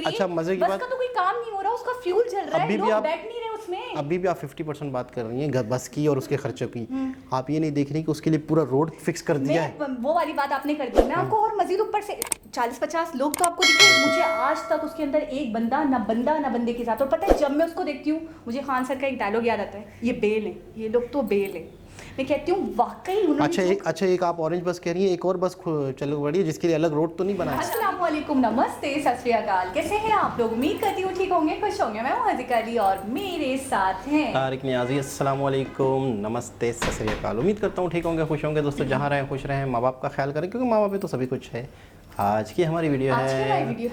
अच्छा मजे की बस बात, का तो कोई काम नहीं हो रहा, उसका फ्यूल चल रहा है, अभी भी लोग आप बैठ नहीं रहे उसमें। अभी भी आप 50% बात कर रही हैं बस की और उसके खर्चे की। आप ये नहीं देख रही कि उसके लिए पूरा रोड फिक्स कर दिया है। वो वाली बात आपने कर दी। मैं आपको और मजीद ऊपर से 40-50 लोग तो आपको दिखे, मुझे आज तक उसके अंदर एक बंदा ना बंदे के साथ। और पता है जब मैं उसको देखती हूँ मुझे खान सर का एक डायलॉग याद आता है, ये बेल है, ये लोग तो बेल है। मैं कहती हूँ वाकई उन्होंने अच्छा एक आप ऑरेंज बस कह रही हैं, एक और बस चलो बड़ी है जिसके लिए अलग रोड तो नहीं बनाया। अस्सलाम वालेकुम, नमस्ते, सत श्री अकाल। कैसे हैं आप लोग? उम्मीद करती हूँ ठीक होंगे, खुश होंगे। मैं हूँ हज़ीक अली और मेरे साथ हैं तारिक नियाज़ी। अस्सलाम वालेकुम, नमस्ते, सत श्री अकाल। उम्मीद करता हूँ ठीक होंगे, खुश होंगे। दोस्तों जहाँ रहें खुश रहें, माँ बाप का ख्याल करें क्योंकि माँ बाप में तो सभी कुछ है। आज की हमारी वीडियो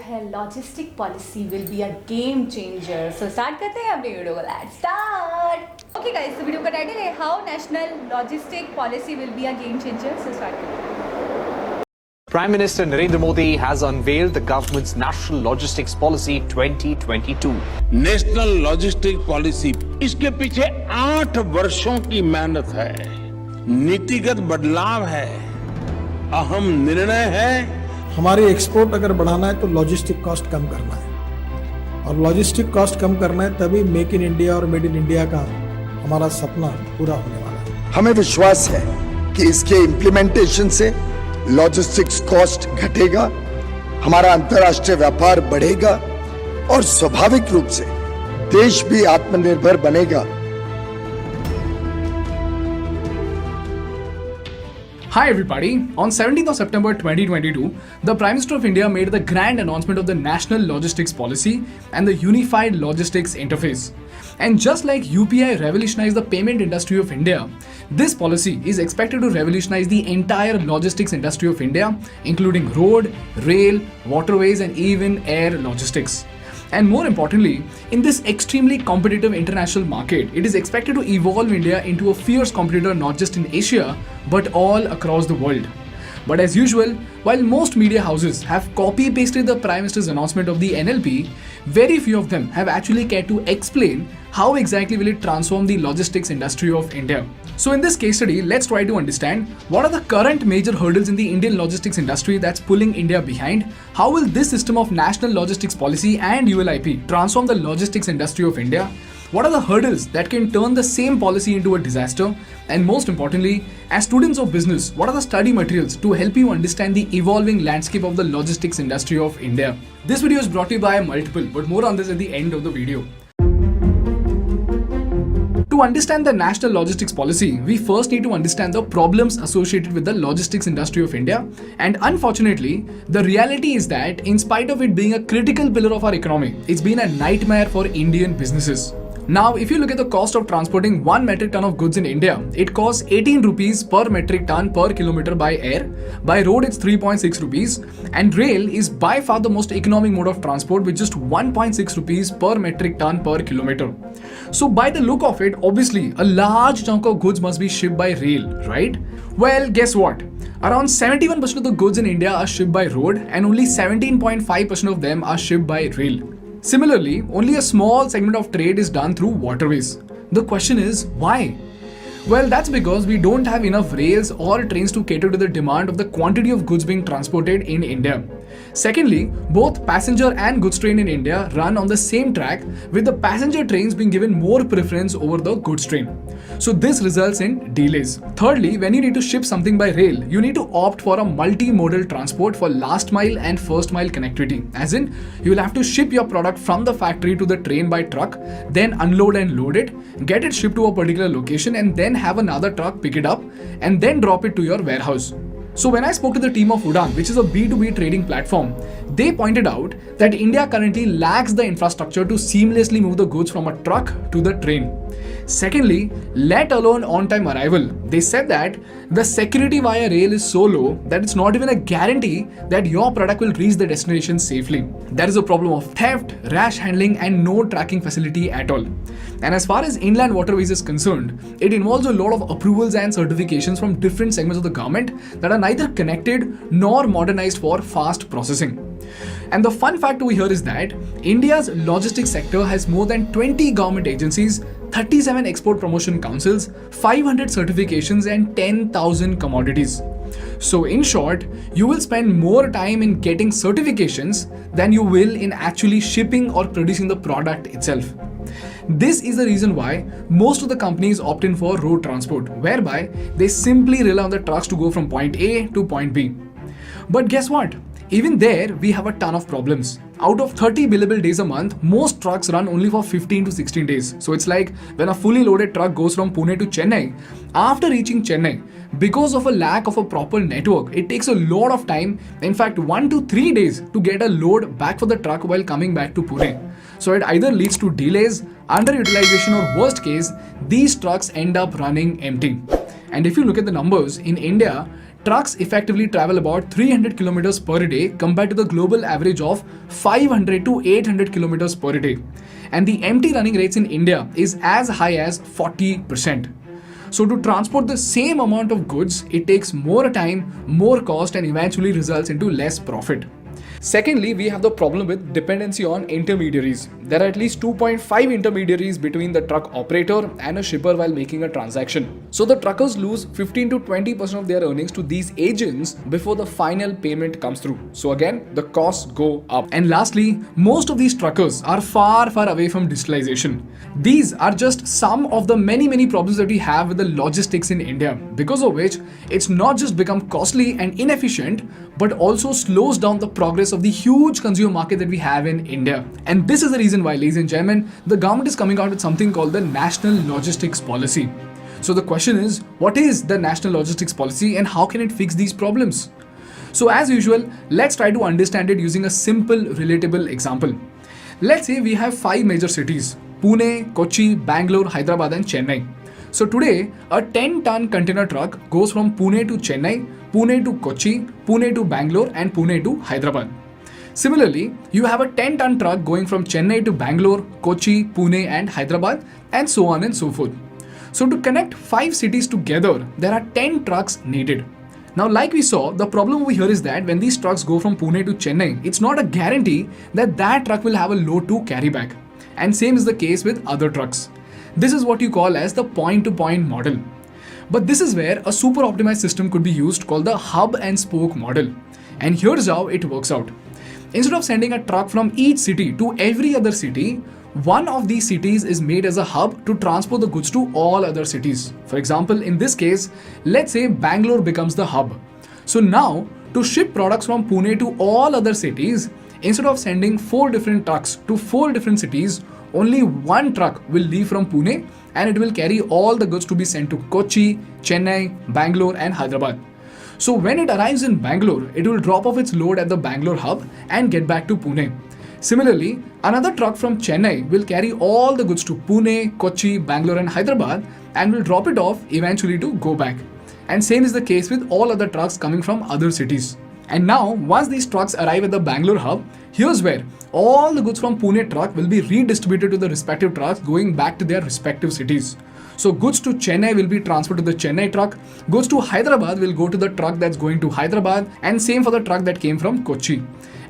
है logistic policy will be a game changer. So start करते हैं अपनी वीडियो को। Let's start. Okay guys, video का टाइटल है how national logistic policy will be a game changer. So start करते हैं। Prime Minister Narendra Modi has unveiled the government's National Logistics Policy 2022. National logistic policy, इसके पीछे 8 वर्षों की मेहनत है, नीतिगत बदलाव है, अहम निर्णय है। हमारी एक्सपोर्ट अगर बढ़ाना है तो लॉजिस्टिक कॉस्ट कम करना है, और लॉजिस्टिक कॉस्ट कम करना है तभी मेक इन इंडिया और मेड इन इंडिया का हमारा सपना पूरा होने वाला है। हमें विश्वास है कि इसके इम्प्लीमेंटेशन से लॉजिस्टिक्स कॉस्ट घटेगा, हमारा अंतर्राष्ट्रीय व्यापार बढ़ेगा और स्वाभाविक रूप से देश भी आत्मनिर्भर बनेगा। Hi everybody, on 17th of September 2022, the Prime Minister of India made the grand announcement of the National Logistics Policy and the Unified Logistics Interface. And just like UPI revolutionized the payment industry of India, this policy is expected to revolutionize the entire logistics industry of India, including road, rail, waterways and even air logistics. And more importantly, in this extremely competitive international market, it is expected to evolve India into a fierce competitor not just in Asia, but all across the world. But as usual, while most media houses have copy-pasted the Prime Minister's announcement of the NLP, very few of them have actually cared to explain how exactly will it transform the logistics industry of India. So in this case study, let's try to understand what are the current major hurdles in the Indian logistics industry that's pulling India behind, how will this system of National Logistics Policy and ULIP transform the logistics industry of India, what are the hurdles that can turn the same policy into a disaster, and most importantly, as students of business, what are the study materials to help you understand the evolving landscape of the logistics industry of India. This video is brought to you by Multiple, but more on this at the end of the video. To understand the National Logistics Policy, we first need to understand the problems associated with the logistics industry of India. And unfortunately, the reality is that in spite of it being a critical pillar of our economy, it's been a nightmare for Indian businesses. Now, if you look at the cost of transporting 1 metric ton of goods in India, it costs 18 rupees per metric ton per kilometer by air. By road, it's 3.6 rupees. And rail is by far the most economic mode of transport with just 1.6 rupees per metric ton per kilometer. So by the look of it, obviously, a large chunk of goods must be shipped by rail, right? Well, guess what? Around 71% of the goods in India are shipped by road and only 17.5% of them are shipped by rail. Similarly, only a small segment of trade is done through waterways. The question is, why? Well, that's because we don't have enough rails or trains to cater to the demand of the quantity of goods being transported in India. Secondly, both passenger and goods train in India run on the same track, with the passenger trains being given more preference over the goods train. So this results in delays. Thirdly, when you need to ship something by rail, you need to opt for a multimodal transport for last mile and first mile connectivity. As in, you will have to ship your product from the factory to the train by truck, then unload and load it, get it shipped to a particular location and then have another truck pick it up and then drop it to your warehouse. So when I spoke to the team of Udaan, which is a B2B trading platform, they pointed out that India currently lacks the infrastructure to seamlessly move the goods from a truck to the train. Secondly, let alone on-time arrival, they said that the security via rail is so low that it's not even a guarantee that your product will reach the destination safely. There is a problem of theft, rash handling and no tracking facility at all. And as far as inland waterways is concerned, it involves a lot of approvals and certifications from different segments of the government that are neither connected nor modernized for fast processing. And the fun fact over here is that India's logistics sector has more than 20 government agencies 37 export promotion councils, 500 certifications and 10,000 commodities. So in short, you will spend more time in getting certifications than you will in actually shipping or producing the product itself. This is the reason why most of the companies opt in for road transport, whereby they simply rely on the trucks to go from point A to point B. But guess what? Even there, we have a ton of problems. Out of 30 billable days a month, most trucks run only for 15 to 16 days. So it's like when a fully loaded truck goes from Pune to Chennai, after reaching Chennai, because of a lack of a proper network, it takes a lot of time, in fact 1 to 3 days, to get a load back for the truck while coming back to Pune. So it either leads to delays, underutilization, or worst case, these trucks end up running empty. And if you look at the numbers, in India, trucks effectively travel about 300 kilometers per day compared to the global average of 500 to 800 kilometers per day. And the empty running rates in India is as high as 40%. So to transport the same amount of goods, it takes more time, more cost, and eventually results into less profit. Secondly, we have the problem with dependency on intermediaries. There are at least 2.5 intermediaries between the truck operator and a shipper while making a transaction. So the truckers lose 15 to 20% of their earnings to these agents before the final payment comes through. So again, the costs go up. And lastly, most of these truckers are far away from digitalization. These are just some of the many problems that we have with the logistics in India, because of which it's not just become costly and inefficient, but also slows down the progress of the huge consumer market that we have in India. And this is the reason why, ladies and gentlemen, the government is coming out with something called the National Logistics Policy. So the question is, what is the National Logistics Policy and how can it fix these problems? So as usual, let's try to understand it using a simple, relatable example. Let's say we have 5 major cities: Pune, Kochi, Bangalore, Hyderabad and Chennai. So today, a 10-ton container truck goes from Pune to Chennai, Pune to Kochi, Pune to Bangalore and Pune to Hyderabad. Similarly, you have a 10-ton truck going from Chennai to Bangalore, Kochi, Pune and Hyderabad, and so on and so forth. So to connect 5 cities together, there are 10 trucks needed. Now, like we saw, the problem over here is that when these trucks go from Pune to Chennai, it's not a guarantee that that truck will have a load to carry back. And same is the case with other trucks. This is what you call as the point-to-point model. But this is where a super optimized system could be used called the hub and spoke model. And here's how it works out. Instead of sending a truck from each city to every other city, one of these cities is made as a hub to transport the goods to all other cities. For example, in this case, let's say Bangalore becomes the hub. So now, to ship products from Pune to all other cities, instead of sending 4 different trucks to 4 different cities, only one truck will leave from Pune and it will carry all the goods to be sent to Kochi, Chennai, Bangalore and Hyderabad. So when it arrives in Bangalore, it will drop off its load at the Bangalore hub and get back to Pune. Similarly, another truck from Chennai will carry all the goods to Pune, Kochi, Bangalore and Hyderabad and will drop it off eventually to go back. And same is the case with all other trucks coming from other cities. And now, once these trucks arrive at the Bangalore hub, here's where all the goods from Pune truck will be redistributed to the respective trucks going back to their respective cities. So goods to Chennai will be transferred to the Chennai truck, goods to Hyderabad will go to the truck that's going to Hyderabad, and same for the truck that came from Kochi.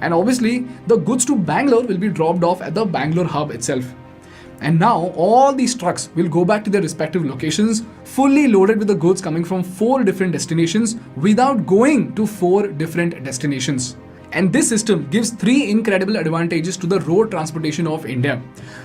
And obviously, the goods to Bangalore will be dropped off at the Bangalore hub itself. And now all these trucks will go back to their respective locations fully loaded with the goods coming from 4 different destinations without going to 4 different destinations. And this system gives 3 incredible advantages to the road transportation of India.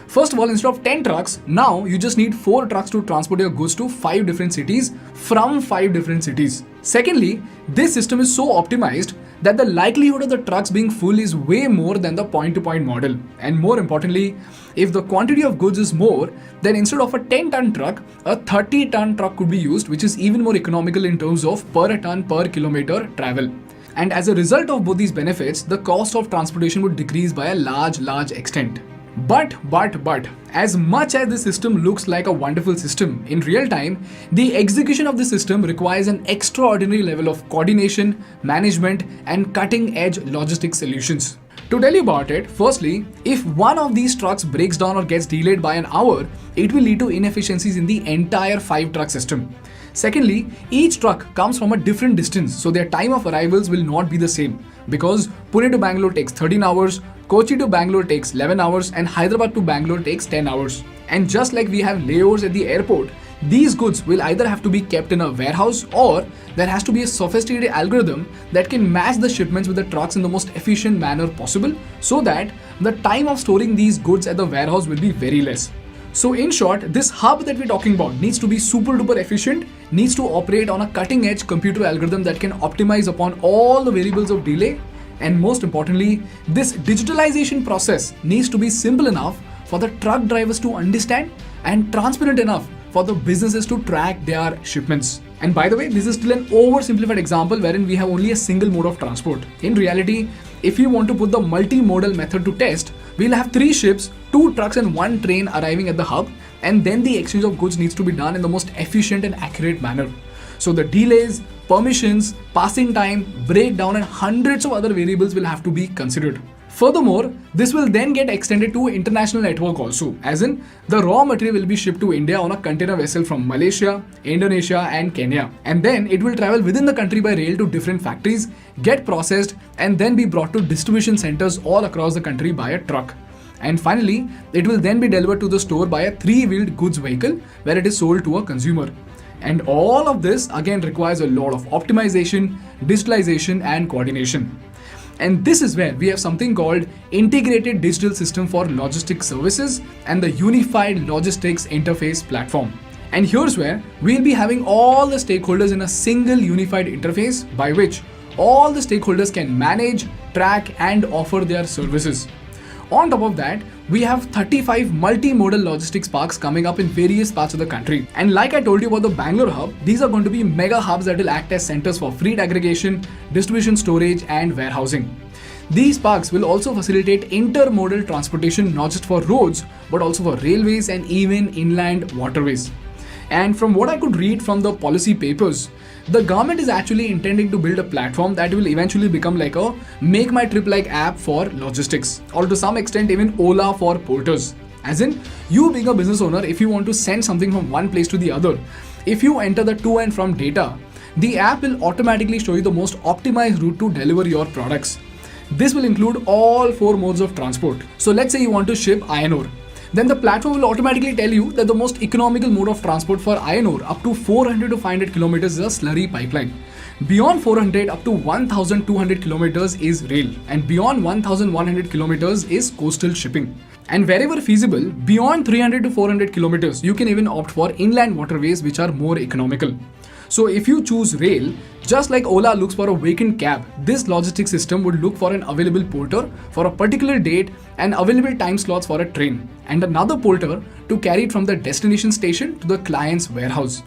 First of all, instead of 10 trucks, now you just need 4 trucks to transport your goods to 5 different cities from 5 different cities. Secondly, this system is so optimized that the likelihood of the trucks being full is way more than the point-to-point model. And more importantly, if the quantity of goods is more, then instead of a 10-ton truck, a 30-ton truck could be used, which is even more economical in terms of per ton per kilometer travel. And as a result of both these benefits, the cost of transportation would decrease by a large extent. But, as much as this system looks like a wonderful system, in real time, the execution of the system requires an extraordinary level of coordination, management, and cutting-edge logistics solutions. To tell you about it, firstly, if one of these trucks breaks down or gets delayed by an hour, it will lead to inefficiencies in the entire 5-truck system. Secondly, each truck comes from a different distance, so their time of arrivals will not be the same, because Pune to Bangalore takes 13 hours, Kochi to Bangalore takes 11 hours and Hyderabad to Bangalore takes 10 hours. And just like we have layovers at the airport, these goods will either have to be kept in a warehouse or there has to be a sophisticated algorithm that can match the shipments with the trucks in the most efficient manner possible so that the time of storing these goods at the warehouse will be very less. So in short, this hub that we're talking about needs to be super duper efficient, needs to operate on a cutting edge computer algorithm that can optimize upon all the variables of delay, and most importantly, this digitalization process needs to be simple enough for the truck drivers to understand and transparent enough for the businesses to track their shipments. And by the way, this is still an oversimplified example wherein we have only a single mode of transport. In reality, if you want to put the multimodal method to test, we'll have 3 ships, 2 trucks and 1 train arriving at the hub, and then the exchange of goods needs to be done in the most efficient and accurate manner. So the delays, permissions, passing time, breakdown and hundreds of other variables will have to be considered. Furthermore, this will then get extended to international network also, as in the raw material will be shipped to India on a container vessel from Malaysia, Indonesia and Kenya. And then it will travel within the country by rail to different factories, get processed and then be brought to distribution centers all across the country by a truck. And finally, it will then be delivered to the store by a 3-wheeled goods vehicle where it is sold to a consumer. And all of this again requires a lot of optimization, digitalization and coordination. And this is where we have something called Integrated Digital System for Logistics Services and the Unified Logistics Interface Platform. And here's where we'll be having all the stakeholders in a single unified interface by which all the stakeholders can manage, track and offer their services. On top of that, we have 35 multimodal logistics parks coming up in various parts of the country. And like I told you about the Bangalore hub, these are going to be mega hubs that will act as centers for freight aggregation, distribution storage and warehousing. These parks will also facilitate intermodal transportation not just for roads but also for railways and even inland waterways. And from what I could read from the policy papers, the government is actually intending to build a platform that will eventually become like a Make My Trip like app for logistics, or to some extent even Ola for porters. As in, you being a business owner, if you want to send something from one place to the other, if you enter the to and from data, the app will automatically show you the most optimized route to deliver your products. This will include all 4 modes of transport. So let's say you want to ship iron ore. Then the platform will automatically tell you that the most economical mode of transport for iron ore up to 400 to 500 kilometers is a slurry pipeline. Beyond 400 up to 1200 kilometers is rail, and beyond 1100 kilometers is coastal shipping. And wherever feasible, beyond 300 to 400 kilometers, you can even opt for inland waterways which are more economical. So if you choose rail, just like Ola looks for a vacant cab, this logistics system would look for an available porter for a particular date and available time slots for a train, and another porter to carry it from the destination station to the client's warehouse.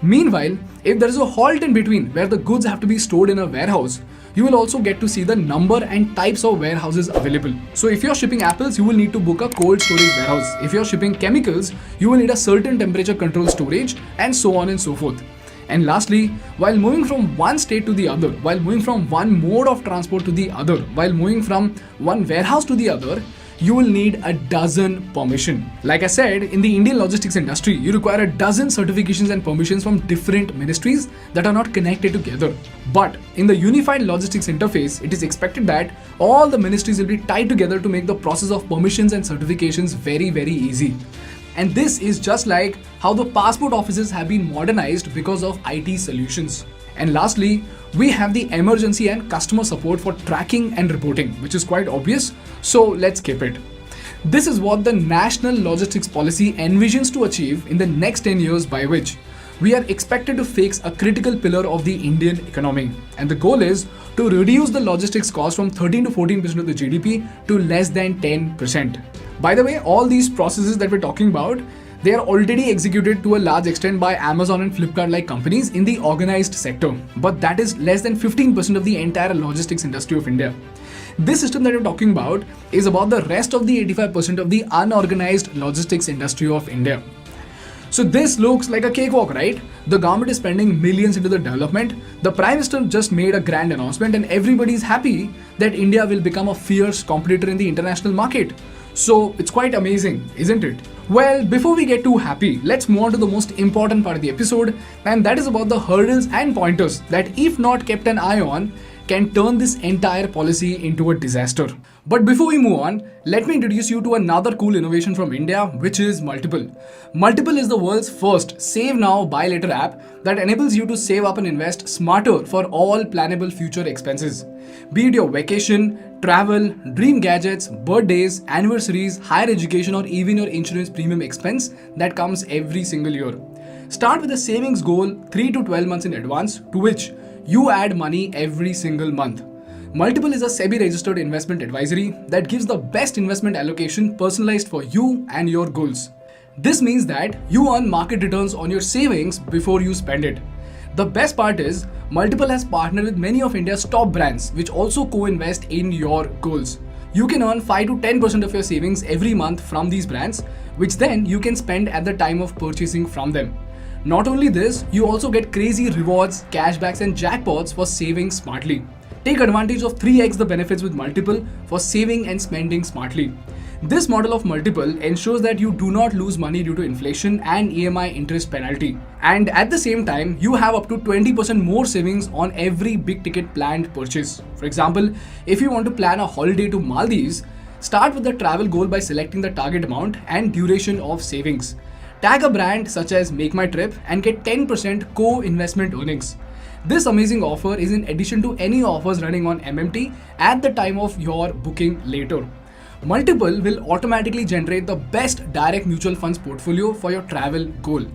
Meanwhile, if there is a halt in between where the goods have to be stored in a warehouse, you will also get to see the number and types of warehouses available. So if you're shipping apples, you will need to book a cold storage warehouse. If you're shipping chemicals, you will need a certain temperature control storage, and so on and so forth. And lastly, while moving from one state to the other, while moving from one mode of transport to the other, while moving from one warehouse to the other, you will need a dozen permission. Like I said, in the Indian logistics industry, you require a dozen certifications and permissions from different ministries that are not connected together. But in the unified logistics interface, it is expected that all the ministries will be tied together to make the process of permissions and certifications very, very easy. And this is just like how the passport offices have been modernized because of IT solutions. And lastly, we have the emergency and customer support for tracking and reporting, which is quite obvious, so let's skip it. This is what the National Logistics Policy envisions to achieve in the next 10 years, by which we are expected to fix a critical pillar of the Indian economy. And the goal is to reduce the logistics cost from 13 to 14% of the GDP to less than 10%. By the way, all these processes that we're talking about, they are already executed to a large extent by Amazon and Flipkart like companies in the organized sector. But that is less than 15% of the entire logistics industry of India. This system that we're talking about is about the rest of the 85% of the unorganized logistics industry of India. So this looks like a cakewalk, right? The government is spending millions into the development. The Prime Minister just made a grand announcement and everybody is happy that India will become a fierce competitor in the international market. So it's quite amazing, isn't it? Well, before we get too happy, let's move on to the most important part of the episode, and that is about the hurdles and pointers that, if not kept an eye on, can turn this entire policy into a disaster. But before we move on, let me introduce you to another cool innovation from India, which is Multiple. Multiple is the world's first Save Now, Buy Later app that enables you to save up and invest smarter for all plannable future expenses. Be it your vacation, travel, dream gadgets, birthdays, anniversaries, higher education, or even your insurance premium expense that comes every single year. Start with a savings goal 3 to 12 months in advance, to which you add money every single month. Multiple is a SEBI registered investment advisory that gives the best investment allocation personalized for you and your goals. This means that you earn market returns on your savings before you spend it. The best part is, Multiple has partnered with many of India's top brands which also co-invest in your goals. You can earn 5 to 10% of your savings every month from these brands, which then you can spend at the time of purchasing from them. Not only this, you also get crazy rewards, cashbacks and jackpots for saving smartly. Take advantage of 3x the benefits with Multiple for saving and spending smartly. This model of Multiple ensures that you do not lose money due to inflation and EMI interest penalty. And at the same time, you have up to 20% more savings on every big ticket planned purchase. For example, if you want to plan a holiday to Maldives, start with the travel goal by selecting the target amount and duration of savings. Tag a brand such as Make My Trip and get 10% co-investment earnings. This amazing offer is in addition to any offers running on MMT at the time of your booking later. Multiple will automatically generate the best direct mutual funds portfolio for your travel goal.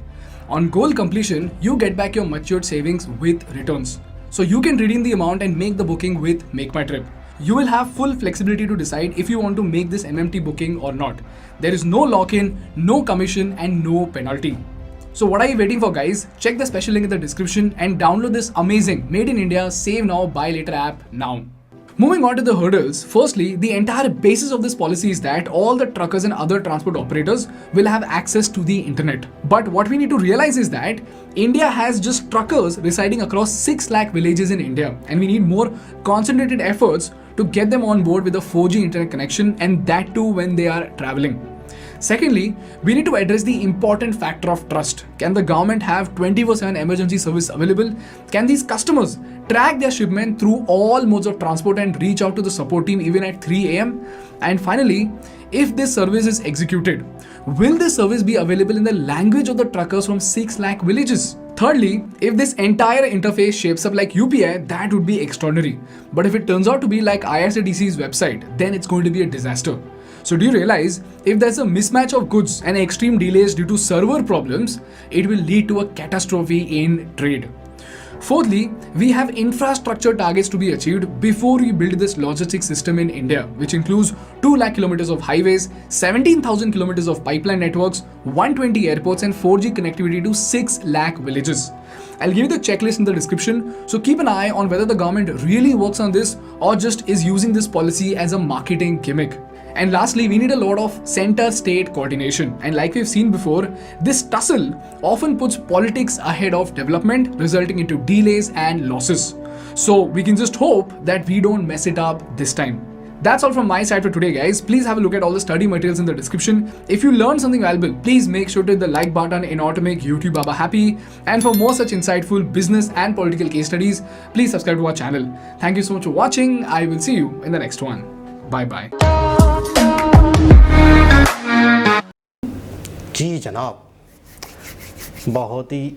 On goal completion, you get back your matured savings with returns. So you can redeem the amount and make the booking with Make My Trip. You will have full flexibility to decide if you want to make this MMT booking or not. There is no lock-in, no commission and no penalty. So what are you waiting for, guys? Check the special link in the description and download this amazing Made in India Save Now Buy Later app now. Moving on to the hurdles, firstly, the entire basis of this policy is that all the truckers and other transport operators will have access to the internet. But what we need to realize is that India has just truckers residing across 6 lakh villages in India, and we need more concentrated efforts to get them on board with a 4G internet connection, and that too when they are traveling. Secondly, we need to address the important factor of trust. Can the government have 24/7 emergency service available? Can these customers track their shipment through all modes of transport and reach out to the support team even at 3 AM? And finally, if this service is executed, will this service be available in the language of the truckers from 6 lakh villages? Thirdly, if this entire interface shapes up like UPI, that would be extraordinary. But if it turns out to be like IRCTC's website, then it's going to be a disaster. So do you realize, if there's a mismatch of goods and extreme delays due to server problems, it will lead to a catastrophe in trade. Fourthly, we have infrastructure targets to be achieved before we build this logistics system in India, which includes 2 lakh kilometers of highways, 17,000 kilometers of pipeline networks, 120 airports and 4G connectivity to 6 lakh villages. I'll give you the checklist in the description, so keep an eye on whether the government really works on this or just is using this policy as a marketing gimmick. And lastly, we need a lot of center-state coordination. And like we've seen before, this tussle often puts politics ahead of development, resulting into delays and losses. So we can just hope that we don't mess it up this time. That's all from my side for today, guys. Please have a look at all the study materials in the description. If you learned something valuable, please make sure to hit the like button in order to make YouTube Baba happy. And for more such insightful business and political case studies, please subscribe to our channel. Thank you so much for watching. I will see you in the next one. Bye-bye. जी जनाब, बहुत ही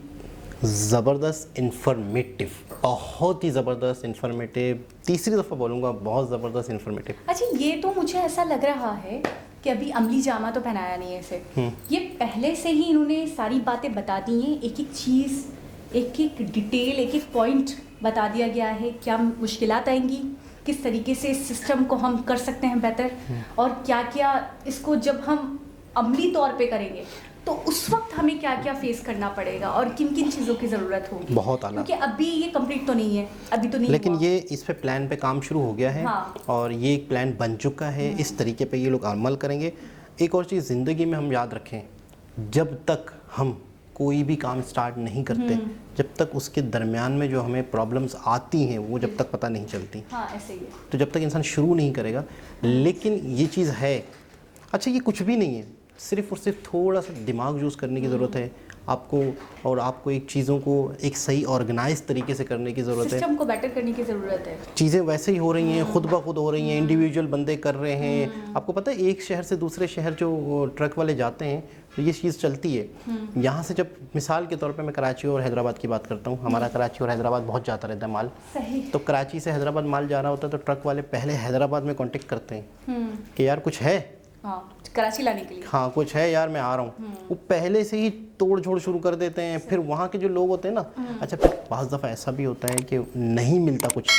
ज़बरदस्त informative, बहुत ही ज़बरदस्त informative, तीसरी दफ़ा बोलूँगा बहुत ज़बरदस्त इन्फॉर्मेटिव। अच्छा, ये तो मुझे ऐसा लग रहा है कि अभी अमली जामा तो पहनाया नहीं है इसे, ये पहले से ही इन्होंने सारी बातें बता दी हैं, एक एक चीज़, एक एक डिटेल, एक एक पॉइंट बता दिया गया है, क्या मुश्किलात आएंगी, किस तरीके से इस सिस्टम को हम कर सकते हैं बेहतर, और क्या क्या इसको जब हम अमली तौर पे करेंगे तो उस वक्त हमें क्या क्या फेस करना पड़ेगा और किन किन चीज़ों की ज़रूरत होगी। बहुत आला, क्योंकि अभी ये कंप्लीट तो नहीं है, अभी तो नहीं, लेकिन ये इस पे प्लान पे काम शुरू हो गया है। हाँ। और ये एक प्लान बन चुका है, इस तरीके पे ये लोग अमल करेंगे। एक और चीज़ ज़िंदगी में हम याद रखें, जब तक हम कोई भी काम स्टार्ट नहीं करते, जब तक उसके दरमियान में जो हमें प्रॉब्लम्स आती हैं वो जब तक पता नहीं चलती। हाँ, ऐसे ही है। तो जब तक इंसान शुरू नहीं करेगा, लेकिन ये चीज़ है, अच्छा ये कुछ भी नहीं है, सिर्फ और सिर्फ थोड़ा सा दिमाग यूज़ करने की ज़रूरत है, आपको एक चीज़ों को एक सही ऑर्गेनाइज तरीके से करने की ज़रूरत है। सिस्टम को बेटर करने की ज़रूरत है। चीज़ें वैसे ही हो रही हैं, खुद ब खुद हो रही हैं, इंडिविजुअल बंदे कर रहे हैं। आपको पता है एक शहर से दूसरे शहर जो ट्रक वाले जाते हैं तो ये चीज़ चलती है। यहाँ से जब मिसाल के तौर पे मैं कराची और हैदराबाद की बात करता हूँ, हमारा कराची और हैदराबाद बहुत जाता रहता है माल। सही। तो कराची से हैदराबाद माल जा रहा होता है तो ट्रक वाले पहले हैदराबाद में कांटेक्ट करते हैं कि यार कुछ है, हाँ, कराची लाने के लिए, हाँ कुछ है यार, मैं आ रहा हूँ। वो पहले से ही तोड़ छोड़ शुरू कर देते हैं। फिर वहाँ के जो लोग होते हैं ना, अच्छा फिर बाज़ दफ़ा ऐसा भी होता है कि नहीं मिलता कुछ।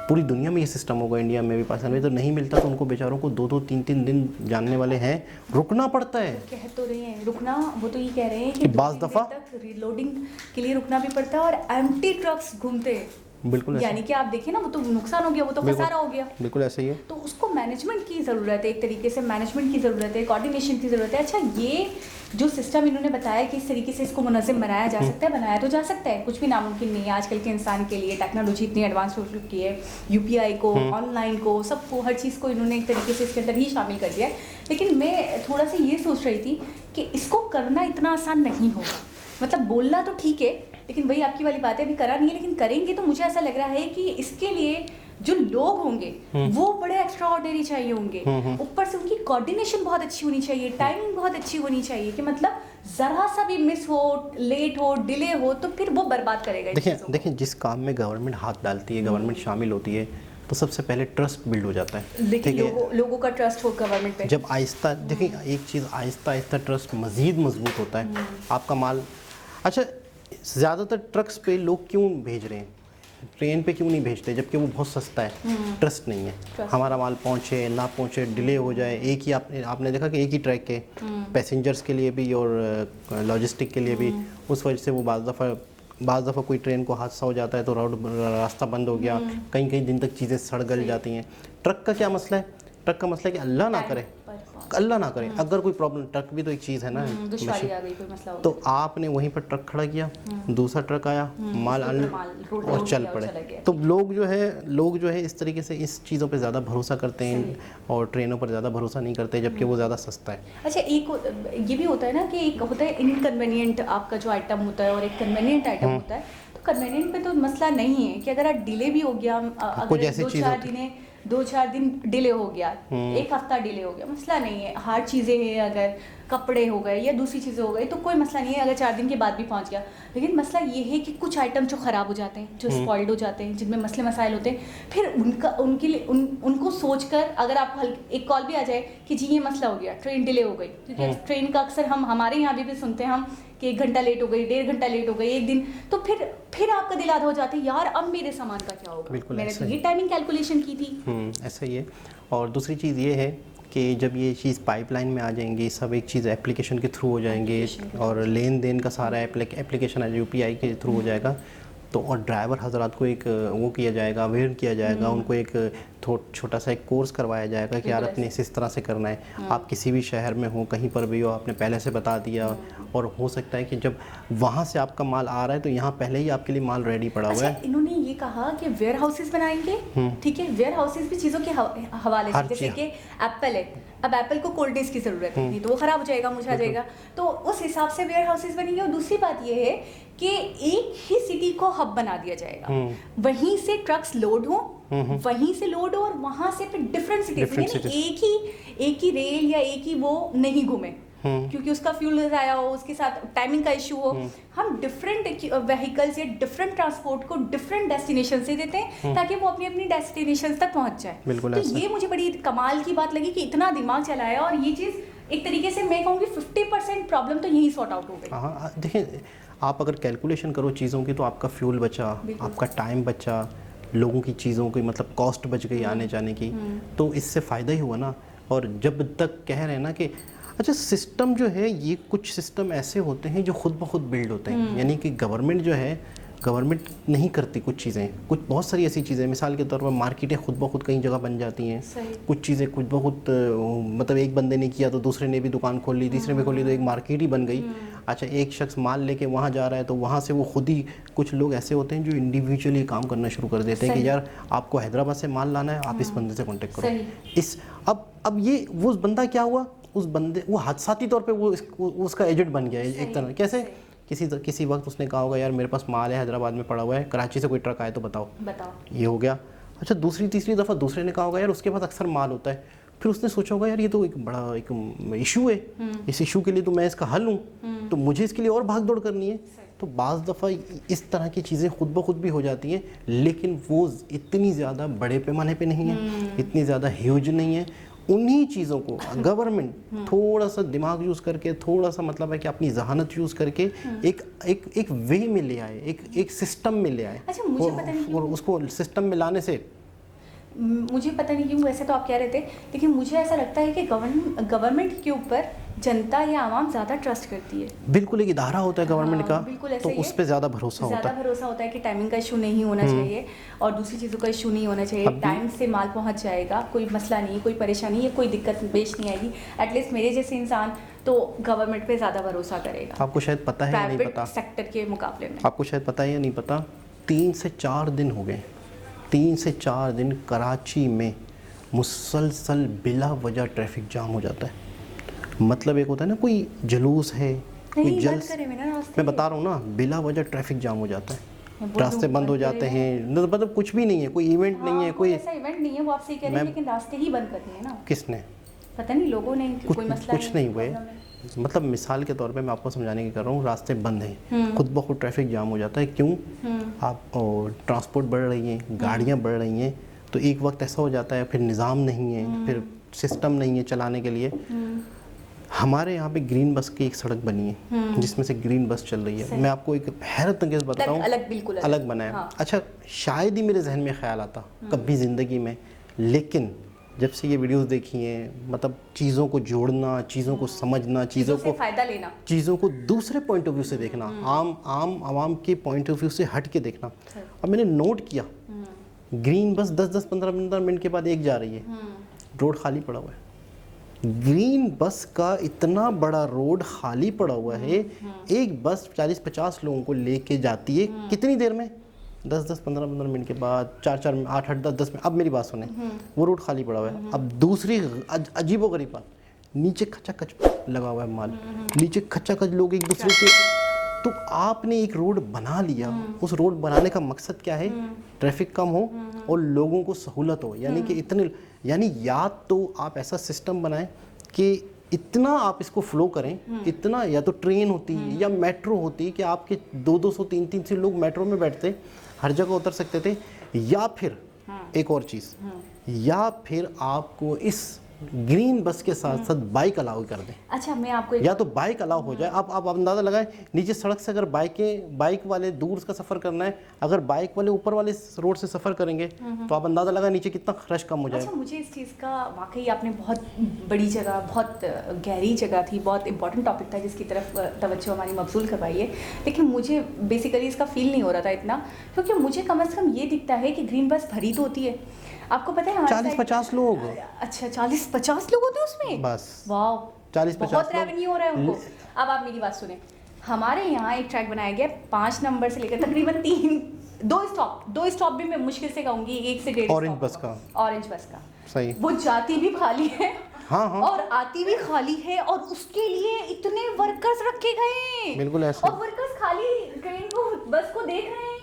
पूरी दुनिया में ये सिस्टम होगा, इंडिया में भी, पाकिस्तान में तो नहीं मिलता, तो उनको बेचारों को 2-2 3-3 दिन जानने वाले हैं, रुकना पड़ता है। कह तो रहे हैं रुकना, वो तो ये कह रहे हैं कि बाज़ दफ़ा तक रीलोडिंग के लिए रुकना भी पड़ता है और एम्प्टी ट्रक्स घूमते हैं। बिल्कुल यानी कि आप देखिए ना, वो तो नुकसान हो गया, वो तो खसारा हो गया। बिल्कुल ऐसा ही है। तो उसको मैनेजमेंट की ज़रूरत है, एक तरीके से मैनेजमेंट की ज़रूरत है, कोऑर्डिनेशन की ज़रूरत है। अच्छा, ये जो सिस्टम इन्होंने बताया कि इस तरीके से इसको मुनज़्ज़म बनाया जा सकता है, बनाया तो जा सकता है, कुछ भी नामुमकिन नहीं है। आजकल के इंसान के लिए टेक्नोलॉजी इतनी एडवांस हो चुकी है, यूपीआई को, ऑनलाइन को, सबको, हर चीज़ को इन्होंने एक तरीके से इसके अंदर ही शामिल कर दिया है। लेकिन मैं थोड़ा सा ये सोच रही थी कि इसको करना इतना आसान नहीं होगा। मतलब बोलना तो ठीक है, लेकिन वही आपकी वाली बात है, अभी करा नहीं है, लेकिन करेंगे तो मुझे ऐसा लग रहा है कि इसके लिए जो लोग होंगे वो बड़े एक्स्ट्रा ऑर्डिनरी चाहिए होंगे। ऊपर से उनकी कोऑर्डिनेशन बहुत अच्छी होनी चाहिए, टाइमिंग बहुत अच्छी होनी चाहिए कि मतलब ज़रा सा भी मिस हो, लेट हो, डिले हो तो फिर वो बर्बाद करेगा। देखिए जिस काम में गवर्नमेंट हाथ डालती है, गवर्नमेंट शामिल होती है, तो सबसे पहले ट्रस्ट बिल्ड हो जाता है। देखिए लोगों का ट्रस्ट हो गवर्नमेंट पे। जब आहिस्ता, देखिए एक चीज़ आहिस्ता आहिस्ता ट्रस्ट मज़ीद मजबूत होता है। आपका माल, अच्छा ज़्यादातर ट्रक्स पे लोग क्यों भेज रहे हैं, ट्रेन पे क्यों नहीं भेजते, जबकि वो बहुत सस्ता है। ट्रस्ट नहीं है, हमारा माल पहुंचे ना पहुंचे, डिले हो जाए। एक ही आपने देखा कि एक ही ट्रैक के पैसेंजर्स के लिए भी और लॉजिस्टिक के लिए भी, उस वजह से वो बाज़ दफ़ा कोई ट्रेन को हादसा हो जाता है तो रास्ता बंद हो गया, कई कई दिन तक चीज़ें सड़ गल जाती हैं। ट्रक का क्या मसला है? ट्रक का मसला है कि अल्लाह ना करे, अगर कोई प्रॉब्लम, ट्रक भी तो एक चीज़ है ना, दुश्वारी आ गई, कोई मसला हो तो आपने वहीं पर ट्रक खड़ा किया, दूसरा ट्रक आया, माल और चल पड़े। तो लोग जो है इस तरीके से इस चीज़ों पे ज़्यादा भरोसा करते हैं और ट्रेनों पर ज़्यादा भरोसा नहीं करते, जबकि वो ज़्यादा सस्ता है। अच्छा, एक ये भी होता है ना कि एक होता है इनकन्वीनियंट आपका जो आइटम होता है और एक कन्वीनियंट आइटम होता है। तो कन्वीनियंट पे तो मसला नहीं है कि अगर आप डिले भी हो गया, अगर 2-4 दिन डिले हो गया, एक हफ्ता डिले हो गया, मसला नहीं है। हार्ड चीज़ें हैं, अगर कपड़े हो गए या दूसरी चीज़ें हो गई तो कोई मसला नहीं है अगर 4 दिन के बाद भी पहुंच गया। लेकिन मसला ये है कि कुछ आइटम जो ख़राब हो जाते हैं, जो स्पॉइल्ड हो जाते हैं, जिनमें मसले मसाइल होते हैं, फिर उनको सोचकर अगर आपको एक कॉल भी आ जाए कि जी ये मसला हो गया, ट्रेन डिले हो गई, क्योंकि ट्रेन का अक्सर हमारे यहाँ भी सुनते हैं हम कि 1 घंटा लेट हो गई, 1.5 घंटा लेट हो गई, 1 दिन, तो फिर आपका दिल आधा हो जाता है, यार अब मेरे सामान का क्या होगा, मैंने तो ये टाइमिंग कैलकुलेशन की थी। ऐसा ही है। और दूसरी चीज़ ये है कि जब ये चीज़ पाइपलाइन में आ जाएंगी, सब एक चीज़ एप्लीकेशन के थ्रू हो जाएंगे और लेन देन का सारा एप्लीकेशन यूपीआई के थ्रू हो जाएगा, तो और ड्राइवर हजरात को एक वो किया जाएगा, अवेयर किया जाएगा, उनको एक छोटा सा एक कोर्स करवाया जाएगा कि यार अपने इस तरह से करना है। आप किसी भी शहर में हो, कहीं पर भी हो, आपने पहले से बता दिया, और हो सकता है कि जब वहाँ से आपका माल आ रहा है तो यहाँ पहले ही आपके लिए माल रेडी पड़ा हुआ है। इन्होंने ये कहा कि वेयर हाउसेज बनाएंगे, ठीक है, वेयर हाउसेज भी चीज़ों के हवाले से, जैसे कि एप्पल है, अब एप्पल को कोल्ड डेज की ज़रूरत है, नहीं तो वो ख़राब हो जाएगा, मुरझा जाएगा, तो उस हिसाब से वेयर हाउसेज बनेंगे। और दूसरी बात ये है कि एक ही सिटी को हब बना दिया जाएगा, वहीं से ट्रक्स लोड हो, वहीं से लोड हो और वहां से फिर डिफरेंट सिटीज, एक ही रेल या एक ही वो नहीं घूमे, क्योंकि उसका फ्यूल आया हो, उसके साथ टाइमिंग का इशू हो। हम डिफरेंट व्हीकल्स या डिफरेंट ट्रांसपोर्ट को डिफरेंट डेस्टिनेशन से देते हैं ताकि वो अपनी अपनी डेस्टिनेशन तक पहुंच जाए। तो ये मुझे बड़ी कमाल की बात लगी कि इतना दिमाग चलाया, और ये चीज़ एक तरीके से मैं कहूँगी 50% प्रॉब्लम तो यही सॉर्ट आउट हो गई। हाँ, देखिए आप अगर कैलकुलेशन करो चीज़ों की तो आपका फ्यूल बचा, आपका टाइम बचा, लोगों की चीज़ों की मतलब कॉस्ट बच गई आने जाने की, तो इससे फ़ायदा ही हुआ ना। और जब तक कह रहे हैं ना कि अच्छा सिस्टम जो है, ये कुछ सिस्टम ऐसे होते हैं जो खुद ब खुद बिल्ड होते हैं, यानी कि गवर्नमेंट जो है, गवर्नमेंट नहीं करती कुछ चीज़ें, कुछ बहुत सारी ऐसी चीज़ें, मिसाल के तौर पर मार्केटें खुद ब खुद कई जगह बन जाती हैं, कुछ चीज़ें खुद ब खुद, मतलब एक बंदे ने किया तो दूसरे ने भी दुकान खोल ली, तीसरे ने खोल ली, तो एक मार्केट ही बन गई। अच्छा, एक शख्स माल लेके वहाँ जा रहा है तो वहाँ से वो खुद ही, कुछ लोग ऐसे होते हैं जो इंडिविजुअली काम करना शुरू कर देते हैं कि यार आपको हैदराबाद से माल लाना है, आप इस बंदे से कॉन्टेक्ट करो। अब ये वो बंदा क्या हुआ, उस बंदे वो हादसाती तौर पे वो उसका एजेंट बन गया है एक तरह। कैसे? किसी वक्त उसने कहा होगा यार मेरे पास माल है हैदराबाद में पड़ा हुआ है, कराची से कोई ट्रक आए तो बताओ, ये हो गया। अच्छा दूसरी तीसरी दफ़ा दूसरे ने कहा होगा यार उसके पास अक्सर माल होता है, फिर उसने सोचा होगा यार ये तो एक बड़ा एक इशू है, इस इशू के लिए तो मैं इसका हल हूँ, तो मुझे इसके लिए और भाग दौड़ करनी है। तो बाज़ दफ़ा इस तरह की चीज़ें खुद ब खुद भी हो जाती हैं, लेकिन वो इतनी ज़्यादा बड़े पैमाने पे नहीं है, इतनी ज़्यादा ह्यूज नहीं है। उन्हीं चीज़ों को गवर्नमेंट थोड़ा सा दिमाग यूज़ करके, थोड़ा सा मतलब है कि अपनी जहानत यूज़ करके एक वे में ले आए, एक सिस्टम में ले आए। अच्छा, मुझे पता नहीं और उसको सिस्टम में लाने से मुझे पता नहीं क्यों, वैसे तो आप कह रहे थे, लेकिन मुझे ऐसा लगता है कि गवर्नमेंट के ऊपर जनता या आवाम ज़्यादा ट्रस्ट करती है। बिल्कुल एक इदारा होता है गवर्नमेंट का, बिल्कुल तो उस पर ज़्यादा भरोसा होता है कि टाइमिंग का इशू नहीं होना चाहिए और दूसरी चीज़ों का इशू नहीं होना चाहिए, टाइम से माल पहुंच जाएगा, कोई मसला नहीं, कोई परेशानी है, कोई दिक्कत पेश नहीं आएगी। एटलीस्ट मेरे जैसे इंसान तो गवर्नमेंट पे ज़्यादा भरोसा करेगा। आपको शायद पता है या नहीं पता, सेक्टर के मुकाबले में आपको शायद पता है या नहीं पता, 3 से 4 दिन हो गए, 3 से 4 दिन कराची में मुसलसल बिला वजह ट्रैफिक जाम हो जाता है। मतलब एक होता है ना कोई जुलूस है, कोई जल्द, मैं बता रहा हूँ ना, बिला वजह ट्रैफिक जाम हो जाता है, रास्ते बंद हो जाते हैं, मतलब कुछ भी नहीं है, कोई इवेंट नहीं है, कोई ऐसा इवेंट नहीं है, वो आप सही कह रहे हैं, लेकिन रास्ते ही बंद कर दिए ना। किसने? पता नहीं, लोगों ने, कोई मसला कुछ नहीं हुए। मतलब मिसाल के तौर पे मैं आपको समझाने की कर रहा हूँ, रास्ते बंद हैं, खुद ब खुद ट्रैफिक जाम हो जाता है। क्यों? आप ट्रांसपोर्ट बढ़ रही हैं, गाड़ियाँ बढ़ रही हैं, तो एक वक्त ऐसा हो जाता है, फिर निज़ाम नहीं है, फिर सिस्टम नहीं है चलाने के लिए। हमारे यहाँ पे ग्रीन बस की एक सड़क बनी है जिसमें से ग्रीन बस चल रही है। मैं आपको एक हैरत अंगेज़ बताऊँ, अलग बना है। हाँ। अच्छा, शायद ही मेरे जहन में ख्याल आता कभी ज़िंदगी में, लेकिन जब से ये वीडियोस देखी हैं, मतलब चीज़ों को जोड़ना, चीज़ों को समझना, चीज़ों को फ़ायदा लेना, चीज़ों को दूसरे पॉइंट ऑफ व्यू से देखना, आम आवाम के पॉइंट ऑफ व्यू से हट के देखना। अब मैंने नोट किया, ग्रीन बस 10-10, 15 मिनट के बाद एक जा रही है, रोड खाली पड़ा हुआ है। ग्रीन बस का इतना बड़ा रोड खाली पड़ा हुआ है, एक बस 40-50 लोगों को लेके जाती है कितनी देर में? 10-10, 15 मिनट के बाद, 4-4, 8-8, 10-10 मिनट। अब मेरी बात सुने, वो रोड खाली पड़ा हुआ है। अब दूसरी अजीबोगरीब बात, नीचे खचाखच लगा हुआ है माल, नीचे खचाखच लोग एक दूसरे के, तो आपने एक रोड बना लिया, उस रोड बनाने का मकसद क्या है? ट्रैफिक कम हो और लोगों को सहूलत हो, यानी कि इतने, यानी या तो आप ऐसा सिस्टम बनाएं कि इतना आप इसको फ्लो करें, इतना, या तो ट्रेन होती या मेट्रो होती कि आपके 200, 300 लोग मेट्रो में बैठते, हर जगह उतर सकते थे, या फिर एक और चीज़, या फिर आपको इस ग्रीन बस के साथ साथ बाइक अलाउ कर दें। अच्छा, मैं आपको या तो बाइक अलाउ हो जाए। आप अंदाज़ा लगाएं, नीचे सड़क से अगर बाइक वाले दूर का सफ़र करना है, अगर बाइक वाले ऊपर वाले रोड से सफ़र करेंगे तो आप अंदाज़ा लगाएं नीचे कितना रश कम हो जाएगा। अच्छा, मुझे इस चीज़ का वाकई आपने बहुत बड़ी जगह, बहुत गहरी जगह थी, बहुत इंपॉर्टेंट टॉपिक था जिसकी तरफ तवज्जो हमारी मबसूल करवाई है, लेकिन मुझे बेसिकली इसका फील नहीं हो रहा था इतना, क्योंकि मुझे कम से कम ये दिखता है कि ग्रीन बस भरी तो होती है। आपको पता है 40-50 लोग, अच्छा 40-50 लोग होते हैं उसमें, बस वाह, 40-50 बहुत रेवेन्यू हो रहा है उनको। अब आप मेरी बात सुने, हमारे यहाँ एक ट्रैक बनाया गया 5 नंबर से लेकर तकरीबन 2 स्टॉप भी मैं मुश्किल से कहूँगी 1 से 1.5 ऑरेंज बस का सही, वो जाती भी खाली है, हाँ, और आती भी खाली है, और उसके लिए इतने वर्कर्स रखे गए, बिल्कुल ऐसे, और वर्कर्स खाली ट्रेन को, बस को देख रहे हैं,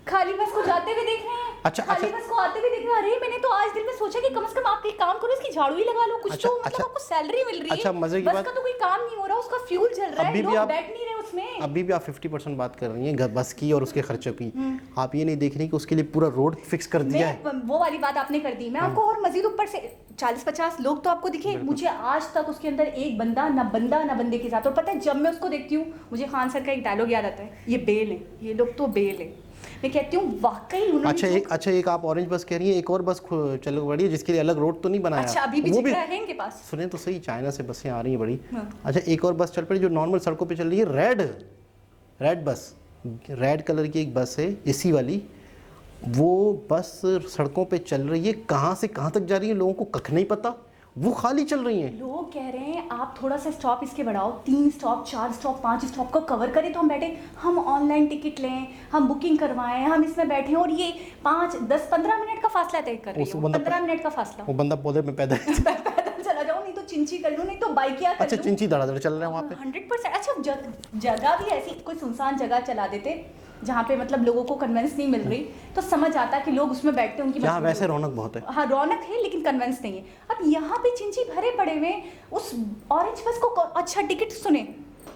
खाली बस को जाते हुए देख रहे हैं, खाली बस को आते हुए देख रहे हैं। अरे मैंने तो आज दिल में सोचा कि कम से कम आप एक काम करो, इसकी झाड़ू ही लगा लो, कुछ तो मतलब आपको सैलरी मिल रही है। मजे की बस बात, का तो कोई काम नहीं हो रहा, उसका फ्यूल चल रहा है, लोग बैठ नहीं रहे उसमें। अभी भी आप 50% बात कर रही हैं बस की और उसके खर्चों की, आप ये नहीं देख रही कि उसके लिए पूरा रोड फिक्स कर दिया है। वो वाली बात आपने कर दी, मैं आपको और मजीद ऊपर से 40-50 लोग तो आपको दिखे, मुझे आज तक उसके अंदर एक बंदा ना बंदे के साथ। और पता है, जब मैं उसको देखती हूँ मुझे खान सर का एक डायलॉग याद आता है, ये बेल है, ये लोग तो बेल है। मैं कहती हूँ वाकई उन्होंने अच्छा एक आप ऑरेंज बस कह रही हैं, एक और बस चलो बड़ी है जिसके लिए अलग रोड तो नहीं बनाया। अच्छा, अभी भी जिक्र है इनके पास, सुने तो सही, चाइना से बसें आ रही हैं बड़ी। अच्छा, एक और बस चल पड़ी जो नॉर्मल सड़कों पे चल रही है, रेड बस, रेड कलर की एक बस है एसी वाली, वो बस सड़कों पे चल रही है, कहाँ से कहाँ तक जा रही है लोगों को कख नहीं पता, वो खाली चल रही हैं। लोग कह रहे हैं आप थोड़ा सा स्टॉप इसके बढ़ाओ, 3 स्टॉप, 4 स्टॉप, 5 स्टॉप को कवर करें तो हम बैठे, हम ऑनलाइन टिकट लें, हम बुकिंग करवाएं, हम इसमें बैठे, और ये 5, 10, 15 मिनट का फासला तय कर रही है, 15 मिनट का फासला, वो बंदा पौधे में पैदा चला जाओ, नहीं तो चिंची कर लूँ, नहीं तो बाइकिया कर अच्छा, लूँ। चिंची धड़ाधड़ चल रहे हैं वहाँ पे। 100%। अच्छा जगह भी ऐसी कोई सुनसान जगह चला देते जहाँ पे मतलब लोगों को कन्वेंस नहीं मिल रही, तो समझ आता कि लोग उसमें बैठते, उनकी यहाँ मजबूरी वैसे होती। रौनक बहुत है। हाँ रौनक है लेकिन कन्वेंस नहीं है। अब यहाँ पे चिंची भरे पड़े हुए, उस ऑरेंज बस को अच्छा टिकट सुने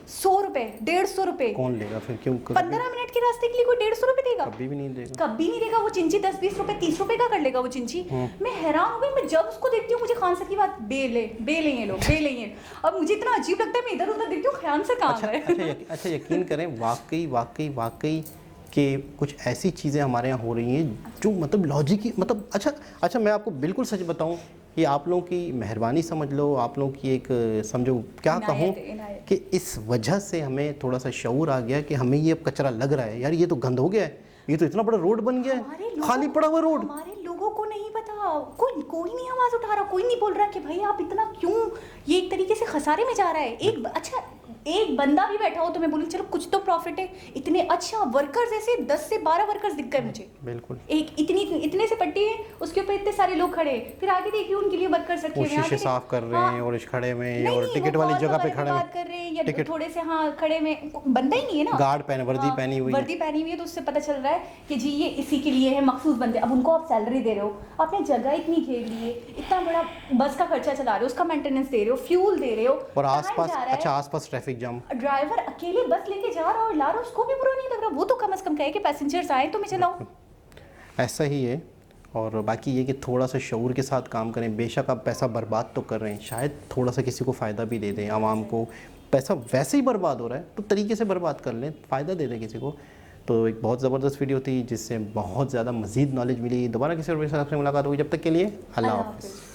100 रुपए 150 रुपए, कौन लेगा फिर, क्यों 15 मिनट के रास्ते के लिए कोई 150 रुपए देगा? कभी भी नहीं देगा। कभी नहीं देगा। वो चिंची 10-20 रुपए 30 रुपए का कर लेगा वो चिंची। मैं हैरान हो गई, मैं जब उसको देखती हूँ मुझे खान सर की बात बे लेंगे लोग, बे लेंगे। अब मुझे इतना अजीब लगता है, मैं इधर उधर देखती हूँ खान सर कहाँ गए। अच्छा यकीन करें, वाकई कि कुछ ऐसी चीज़ें हमारे यहाँ हो रही हैं जो मतलब लॉजिक ही मतलब अच्छा मैं आपको बिल्कुल सच बताऊँ, ये आप लोगों की मेहरबानी समझ लो, आप लोगों की एक समझो क्या कहूँ इनायत। कि इस वजह से हमें थोड़ा सा शऊर आ गया कि हमें ये अब कचरा लग रहा है, यार ये तो गंद हो गया है, ये तो इतना बड़ा रोड बन गया है, खाली पड़ा हुआ रोड। हमारे लोगों को नहीं पता, कोई नहीं आवाज उठा रहा, कोई नहीं बोल रहा कि भाई आप इतना क्यों, ये एक तरीके से खसारे में जा रहा है। एक बंदा भी बैठा हो तो मैं बोलूँ चलो कुछ तो प्रॉफिट है। इतने अच्छा वर्कर्स ऐसे 10 से 12 वर्कर्स दिख गए मुझे। बिल्कुल। एक इतने से पट्टी है, उसके ऊपर इतने सारे लोग खड़े, फिर आगे देखिए उनके लिए वर्कर्स रखे वो हुए हैं, शीशे आगे साफ कर रहे हैं और इस खड़े में नहीं, और नहीं, टिकट वो वाली कॉल जगह पे वगैरह खड़े बात कर रहे हैं या टिकट थोड़े से खड़े में बंदा ही नहीं है ना, गार्ड पहने, वर्दी पहनी हुई है। वर्दी पहनी हुई है, तो उससे पता चल रहा है कि जी ये इसी के लिए है, मखसूस बंदे। अब उनको आप सैलरी दे रहे हो, आपने जगह इतनी घेर ली है, इतना बड़ा बस का खर्चा चला रहे हो, उसका मेंटेनेंस दे रहे हो, फ्यूल दे रहे हो, और आसपास ट्रैफिक जाम। ड्राइवर अकेले बस लेके जा रहा और ला रहा, उसको भी बुरा नहीं लग रहा। वो तो कम से कम कहे कि पैसेंजर्स आए तो मैं चलाऊं। ऐसा ही है। और बाकी ये कि थोड़ा सा शऊर के साथ काम करें। बेशक आप पैसा बर्बाद तो कर रहे हैं, शायद थोड़ा सा किसी को फ़ायदा भी दे दें। आवाम को पैसा वैसे ही बर्बाद हो रहा है तो तरीके से बर्बाद कर लें, फ़ायदा दे दें किसी को। तो एक बहुत ज़बरदस्त वीडियो थी जिससे बहुत ज़्यादा मज़ीद नॉलेज मिली। दोबारा किसी और के साथ मुलाकात होगी, जब तक के लिए अल्लाह हाफ़िज़।